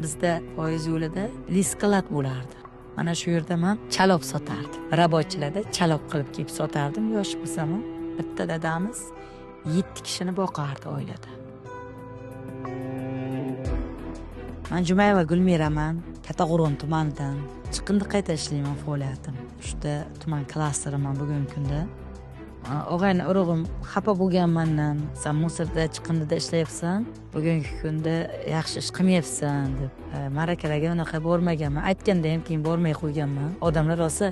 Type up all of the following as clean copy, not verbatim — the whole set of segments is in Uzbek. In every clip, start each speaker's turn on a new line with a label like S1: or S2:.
S1: bizda poyezd yo'lida liskalad bo'lardi. Mana shu yerda men chaloq sotardim. Rabochilarda chaloq qilib kelib sotardim yosh bo'lsam. Bitta dadamiz 7 kishini boqardi oilada. Men Jumayeva Gulmiraman, Kattaqo'rg'on tumanidan. Chiqindi qayta ishlayman faoliyatim. Shunda tuman klasteriman bugungi kunda. Og'ayni urug'im xafa bo'lgan mendan, "Sen Musirda chiqindida ishlayapsan, bugungi kunda yaxshi ish qilmayapsan" deb. Marakalarga unaqa bormaganman. Aytganda ham keyin bormay qo'yganman. Odamlar rosa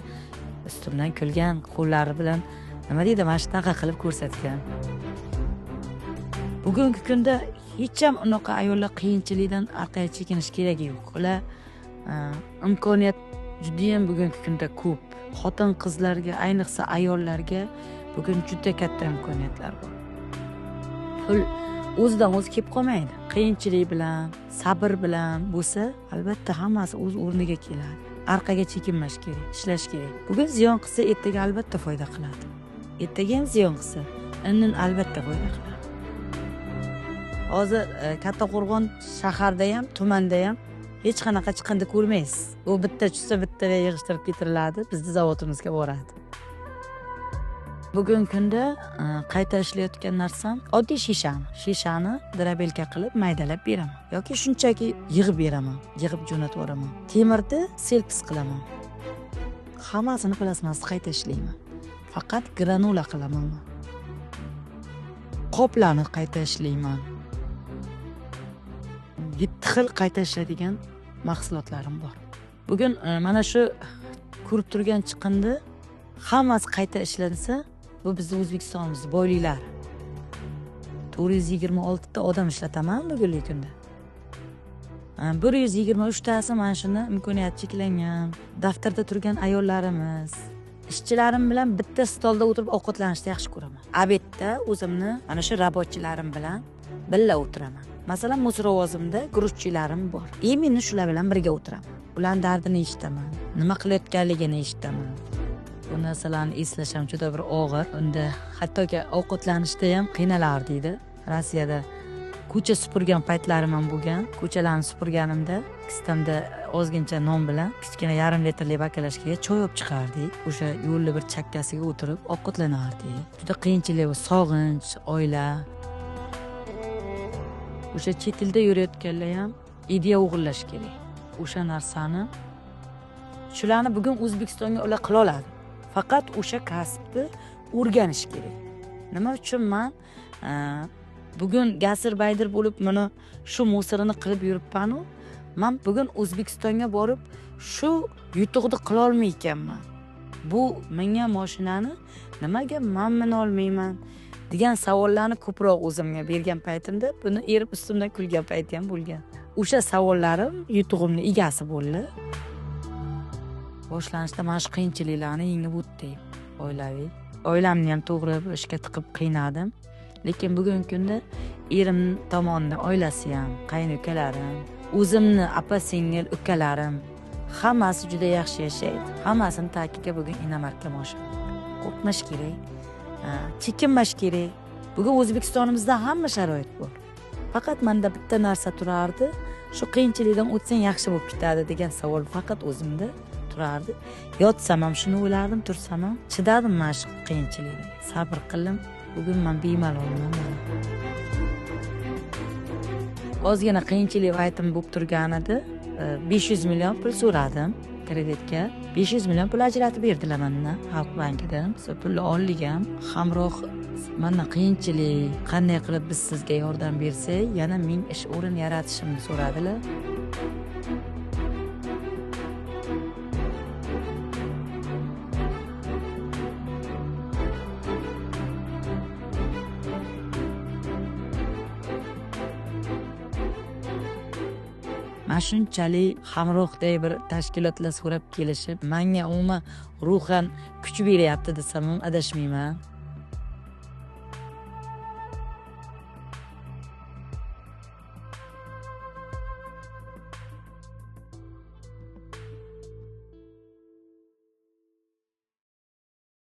S1: ustimdan kulgan, qo'llari bilan nima deydi, mana shunaqa qilib ko'rsatgan. Bugungi kunda hech ham unaqa ayollar qiyinchilikdan orqaga chekinish keragi yo'q. Ular imkoniyat juda ham bugungi kunda ko'p. Xotin-qizlarga, ayniqsa ayollarga bugun juda katta imkoniyatlar bor. Pul o'zidan o'zi kelib qolmaydi. Qiyinchilik bilan, sabr bilan bo'lsa, albatta hammasi o'z o'rniga keladi. Orqaga chekinmash kerak, ishlash kerak. Bugun ziyon qilsa, ertaga albatta foyda qiladi. Ertaga ham ziyon qilsa, indin albatta foyda qiladi. Hozir Kattaqo'rg'on shaharda ham, tumanda ham hech qanaqa chiqindi ko'rmaysiz. U bitta tushsa bittaga yig'ishtirib ketiriladi, bizning zavodimizga boradi. Bugungi kunda qayta ishlayotgan narsam oddiy shishani drabelka qilib maydalab beraman yoki shunchaki yig'ib beraman, yig'ib jo'natib yuboraman. Temirni selpis qilaman. Hammasini plasmassa qayta ishlayman. Faqat granula qilaman. Qoplarni qayta ishlayman. 7 xil qayta ishlaydigan mahsulotlarim bor. Bugun mana shu ko'rib turgan chiqindi hammasi qayta ishlansa, bu bizning O'zbekistonimiz boyliklar. 426 ta odam ishlataman bugungi kunda. 123 tasi mana shuni imkoniyati cheklangan, daftarda turgan ayollarimiz, ishchilarim bilan bitta stolda o'tirib ovqatlanishni yaxshi ko'raman. Obedda o'zimni mana shu rabochilarim bilan birga o'tiraman. Masalan, musrovozimda guruchchilarim bor. Men shular bilan birga o'tiraman. Ularning dardini eshitaman, nima qilayotganligini eshitaman. Bu narsalarni eslashim juda bir og'ir. Unda hattoki ovqatlanishda ham qiynalardi edi. Rossiyada ko'cha supurgan paytlarim ham bo'lgan. Ko'chalarni supurganimda kistamda ozgincha non bilan kichkina yarim litrli bakalashkaga choy olib chiqardik. O'sha yo'lli bir chakkasiga o'tirib ovqatlanardik. Juda qiyinchilik va sog'inch, oila. O'sha chet elda yurayotganlar ham ideya o'g'irlash kerak. O'sha narsani shularni bugun O'zbekistonga ular qila oladi. Faqat o'sha kasbni o'rganish kerak. Nima uchun men bugun Gasir Baydir bo'lib mana shu musirini qilib yuribman-ku, men bugun O'zbekistonga borib shu yutuqni qila olmaykanman. Bu menga mashinani nimaga men mina olmayman degan savollarni ko'proq o'zimga bergan paytimda buni erib ustimdan kulgan payti ham bo'lgan. O'sha savollarim yutug'imning egasi bo'ldi. Boshlanishda mana shu qiyinchiliklarni yengib o'tdim. Oilaviy. Oilamni ham to'g'ri bir ishga tiqib qiynadim. Lekin bugungi kunda erim tomonidan oilasi ham, qaynukalarim, o'zimni opa-singil ukalarim hammasi juda yaxshi yashaydi. Hammasini takiga bugun inomarka moshi. Qo'rqmash kerak. Chekinmash kerak. Bugun O'zbekistonimizda hamma sharoit bor. Faqat menda bitta narsa turardi. Shu qiyinchilikdan o'tsang yaxshi bo'lib ketadi degan savol faqat o'zimda turardi. Yotsam ham shuni o'ylardim, tursam ham chidadim mana shu qiyinchilikga. Sabr qildim. Bugun men bemalolman. Ozgina qiyinchilik aytim bo'lib turgan edi. 500 million pul so'radim kreditga. 500 million pul ajratib berdilar mendan Xalq bankidan. Biz pulni olgan. Hamroh mana qiyinchilik, qanday qilib biz sizga yordam bersak, yana 1000 ish o'rin yaratishimni so'radilar. Mana shunchalik hamrohdek bir tashkilotlar so'rab kelishib, menga umuman ruhan kuch beryapti desam ham adashmayman.